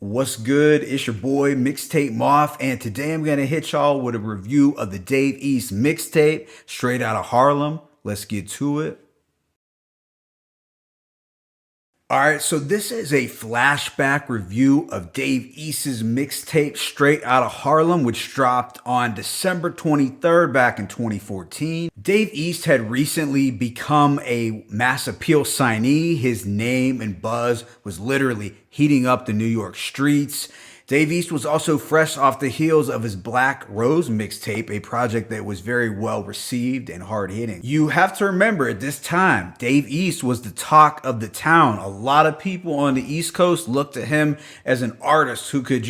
What's good? It's your boy Mixtape Moth, and today I'm gonna hit y'all with a review of the Dave East mixtape, Straight Outta Harlem. Let's get to it. All right, so this is a flashback review of Dave East's mixtape Straight Outta Harlem, which dropped on December 23rd back in 2014. Dave East had recently become a mass appeal signee. His name and buzz was literally heating up the New York streets. Dave East was also fresh off the heels of his Black Rose mixtape, a project that was very well received and hard hitting. You have to remember at this time, Dave East was the talk of the town. A lot of people on the East Coast looked at him as an artist who could,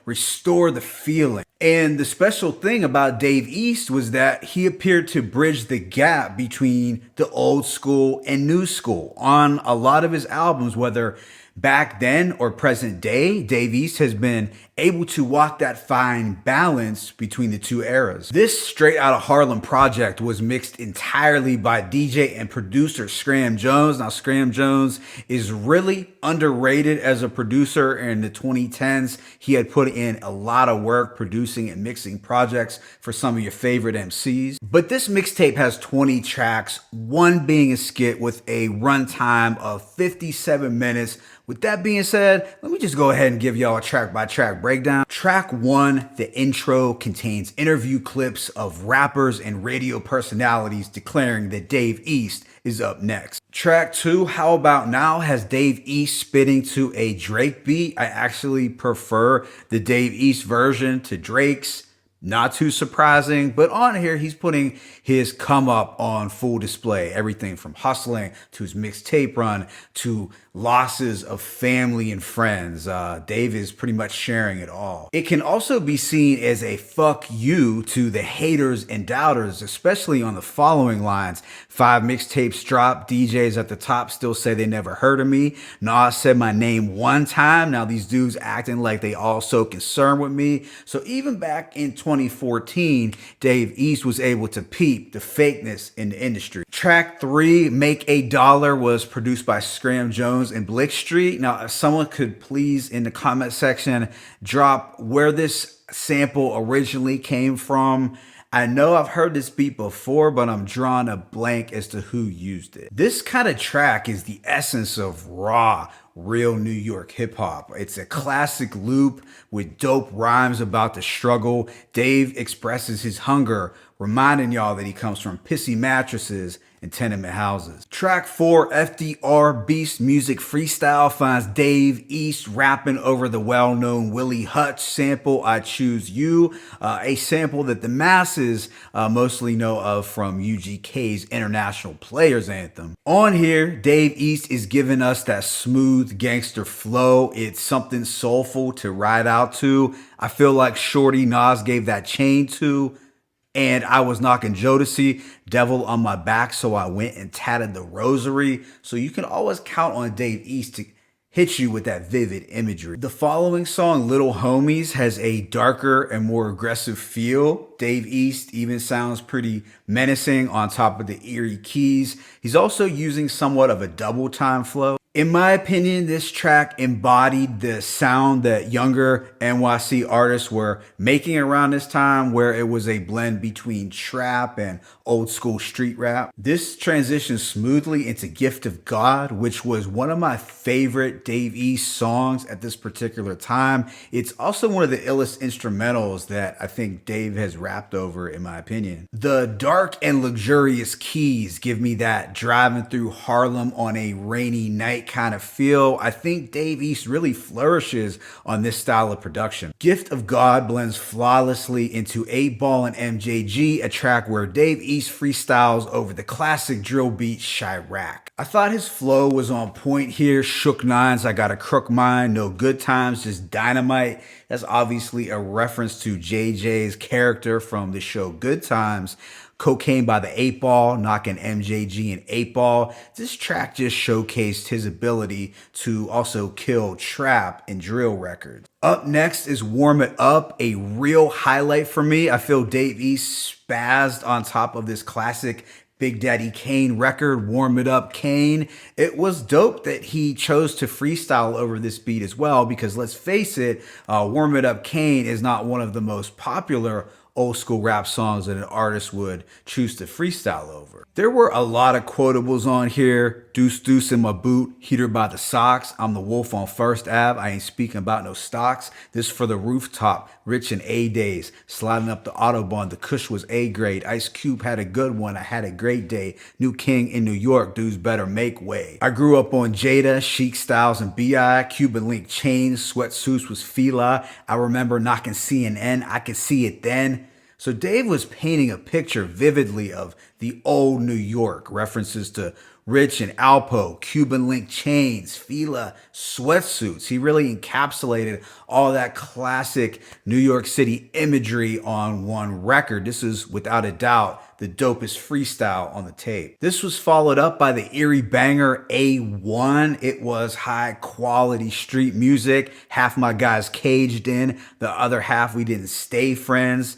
restore the feeling. And the special thing about Dave East was that he appeared to bridge the gap between the old school and new school. On a lot of his albums, whether back then or present day, Dave East has been able to walk that fine balance between the two eras. This Straight Outta Harlem project was mixed entirely by DJ and producer Scram Jones. Now, Scram Jones is really underrated as a producer. In the 2010s, he had put in a lot of work producing and mixing projects for some of your favorite MCs. But this mixtape has 20 tracks, one being a skit with a runtime of 57 minutes. With that being said, let me just go ahead and give y'all a track by track breakdown. Track 1, the intro, contains interview clips of rappers and radio personalities declaring that Dave East is up next. Track 2, How About Now, has Dave East spitting to a Drake beat. I actually prefer the Dave East version to Drake's. Not too surprising, but on here, he's putting his come up on full display. Everything from hustling to his mixtape run to losses of family and friends. Dave is pretty much sharing it all. It can also be seen as a fuck you to the haters and doubters, especially on the following lines. 5 mixtapes dropped. DJs at the top still say they never heard of me. Nas said my name one time. Now these dudes acting like they all so concerned with me. So even back in 2014, Dave East was able to peep the fakeness in the industry. Track 3, Make a Dollar, was produced by Scram Jones and Blick Street. Now, if someone could please in the comment section drop where this sample originally came from. I know I've heard this beat before, but I'm drawing a blank as to who used it. This kind of track is the essence of raw, real New York hip hop. It's a classic loop with dope rhymes about the struggle. Dave expresses his hunger, reminding y'all that he comes from pissy mattresses and tenement houses. Track 4, FDR Beast Music Freestyle, finds Dave East rapping over the well-known Willie Hutch sample, I Choose You, a sample that the masses mostly know of from UGK's International Players Anthem. On here, Dave East is giving us that smooth gangster flow. It's something soulful to ride out to. I feel like Shorty Nas gave that chain to. And I was knocking Jodeci, Devil on my back, so I went and tatted the rosary. So you can always count on Dave East to hit you with that vivid imagery. The following song, Little Homies, has a darker and more aggressive feel. Dave East even sounds pretty menacing on top of the eerie keys. He's also using somewhat of a double time flow. In my opinion, this track embodied the sound that younger NYC artists were making around this time, where it was a blend between trap and old school street rap. This transitioned smoothly into Gift of God, which was one of my favorite Dave East songs at this particular time. It's also one of the illest instrumentals that I think Dave has rapped over, in my opinion. The dark and luxurious keys give me that driving through Harlem on a rainy night kind of feel. I think Dave East really flourishes on this style of production. Gift of God blends flawlessly into 8 Ball and MJG, a track where Dave East freestyles over the classic drill beat Chirac. I thought his flow was on point here. Shook Nines, I Got a Crook Mind, No Good Times, Just Dynamite. That's obviously a reference to JJ's character from the show Good Times. Cocaine by the 8 Ball, knocking MJG and 8 Ball. This track just showcased his ability to also kill trap and drill records. Up next is Warm It Up, a real highlight for me. I feel Dave East spazzed on top of this classic Big Daddy Kane record, Warm It Up Kane. It was dope that he chose to freestyle over this beat as well, because let's face it, Warm It Up Kane is not one of the most popular old school rap songs that an artist would choose to freestyle over. There were a lot of quotables on here. Deuce deuce in my boot, heater by the socks. I'm the wolf on First Ave. I ain't speaking about no stocks. This for the rooftop, rich in A days. Sliding up the Autobahn, the Kush was A grade. Ice Cube had a good one, I had a great day. New king in New York, dudes better make way. I grew up on Jada, Chic Styles, and B.I. Cuban link chains, sweatsuits was Fila. I remember knocking CNN, I could see it then. So Dave was painting a picture vividly of the old New York, references to Rich and Alpo, Cuban link chains, Fila, sweatsuits. He really encapsulated all that classic New York City imagery on one record. This is, without a doubt, the dopest freestyle on the tape. This was followed up by the eerie banger A1. It was high quality street music. Half my guys caged in, the other half we didn't stay friends.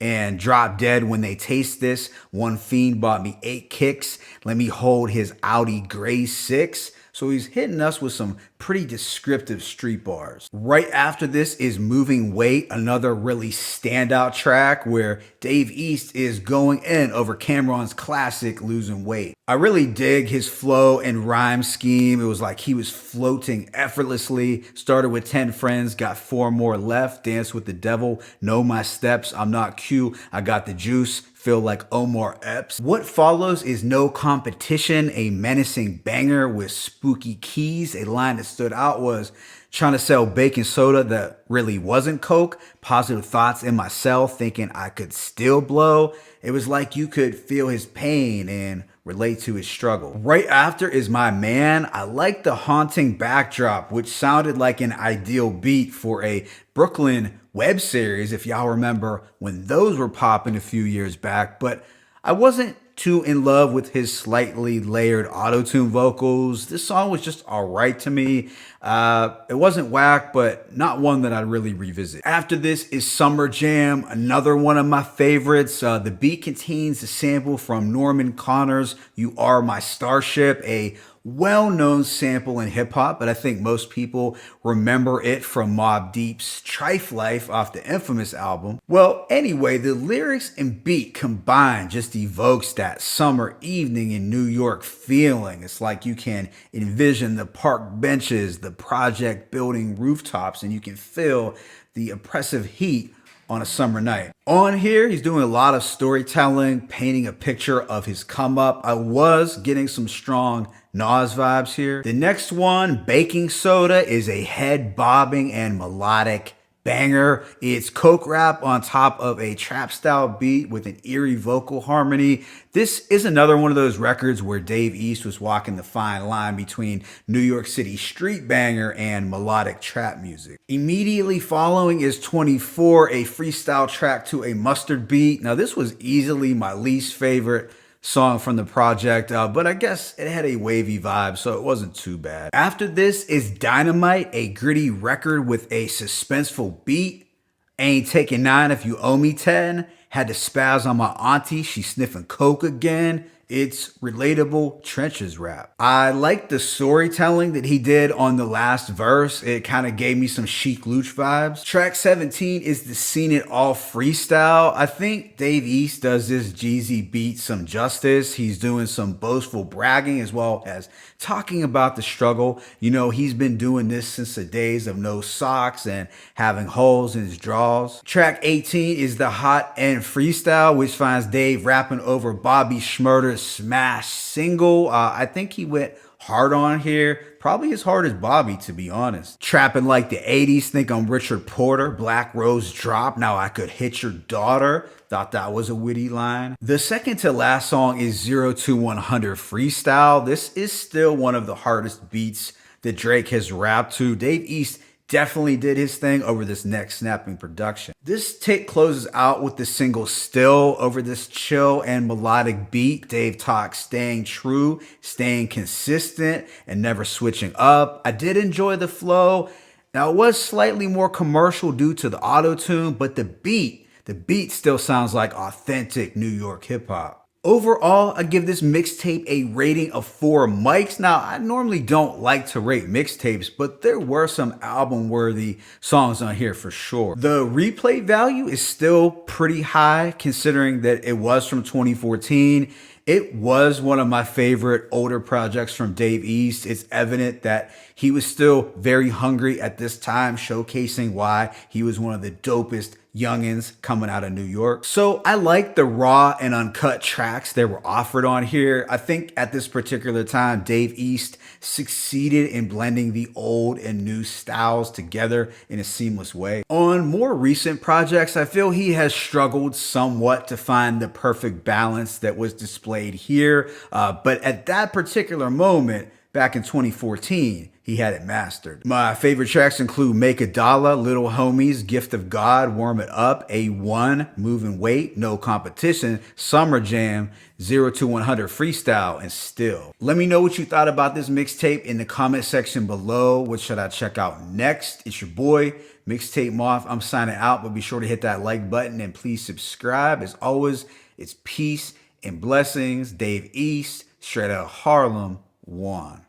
And drop dead when they taste this. One fiend bought me 8 kicks. Let me hold his Audi Gray 6. So he's hitting us with some pretty descriptive street bars. Right after this is Moving Weight, another really standout track where Dave East is going in over Cameron's classic Losing Weight. I really dig his flow and rhyme scheme. It was like he was floating effortlessly. Started with 10 friends, got 4 more left. Dance with the devil, know my steps. I'm not Q, I got the juice. Feel like Omar Epps. What follows is No Competition, a menacing banger with spooky keys. A line that stood out was trying to sell baking soda that really wasn't Coke. Positive thoughts in my cell thinking I could still blow. It was like you could feel his pain and relate to his struggle. Right after is My Man. I like the haunting backdrop, which sounded like an ideal beat for a Brooklyn web series, if y'all remember when those were popping a few years back. But I wasn't too in love with his slightly layered auto-tune vocals. This song was just all right to me. It wasn't whack, but not one that I'd really revisit. After this is Summer Jam, another one of my favorites. The beat contains a sample from Norman Connor's You Are My Starship, a well-known sample in hip-hop, but I think most people remember it from Mobb Deep's Trife Life off the infamous album. Well, anyway, the lyrics and beat combined just evokes that summer evening in New York feeling. It's like you can envision the park benches, the project building rooftops, and you can feel the oppressive heat on a summer night. On here, he's doing a lot of storytelling, painting a picture of his come up. I was getting some strong Nas vibes here. The next one, Baking Soda, is a head bobbing and melodic banger. It's coke rap on top of a trap style beat with an eerie vocal harmony. This is another one of those records where Dave East was walking the fine line between New York City street banger and melodic trap music. Immediately following is 24, a freestyle track to a Mustard beat. Now this was easily my least favorite song from the project, but I guess it had a wavy vibe, so it wasn't too bad. After this is Dynamite, a gritty record with a suspenseful beat. Ain't taking 9 if you owe me 10. Had to spaz on my auntie, she's sniffing coke again. It's relatable trenches rap. I like the storytelling that he did on the last verse. It kind of gave me some Chic Luch vibes. Track 17 is the Seen It All freestyle. I think Dave East does this Jeezy beat some justice. He's doing some boastful bragging as well as talking about the struggle. You know, he's been doing this since the days of no socks and having holes in his drawers. Track 18 is the Hot End freestyle, which finds Dave rapping over Bobby Shmurda's smash single. I think he went hard on here. Probably as hard as Bobby, to be honest. Trapping like the 80s, think I'm Richard Porter. Black Rose drop, now I could hit your daughter. Thought that was a witty line. The second to last song is 0 to 100 freestyle. This is still one of the hardest beats that Drake has rapped to. Dave East definitely did his thing over this neck snapping production. This take closes out with the single Still over this chill and melodic beat. Dave talks staying true, staying consistent, and never switching up. I did enjoy the flow. Now it was slightly more commercial due to the auto-tune, but the beat still sounds like authentic New York hip hop. Overall, I give this mixtape a rating of 4 mics. Now, I normally don't like to rate mixtapes, but there were some album-worthy songs on here for sure. The replay value is still pretty high considering that it was from 2014. It was one of my favorite older projects from Dave East. It's evident that he was still very hungry at this time, showcasing why he was one of the dopest youngins coming out of New York. So I like the raw and uncut tracks that were offered on here. I think at this particular time, Dave East succeeded in blending the old and new styles together in a seamless way. On more recent projects, I feel he has struggled somewhat to find the perfect balance that was displayed here. But at that particular moment, back in 2014, he had it mastered. My favorite tracks include Make a Dollar, Little Homies, Gift of God, Warm It Up, A1, Move and Wait, No Competition, Summer Jam, 0 to 100 Freestyle, and Still. Let me know what you thought about this mixtape in the comment section below. What should I check out next? It's your boy, Mixtape Moth. I'm signing out, but be sure to hit that like button and please subscribe. As always, it's peace and blessings. Dave East, straight out of Harlem, 1.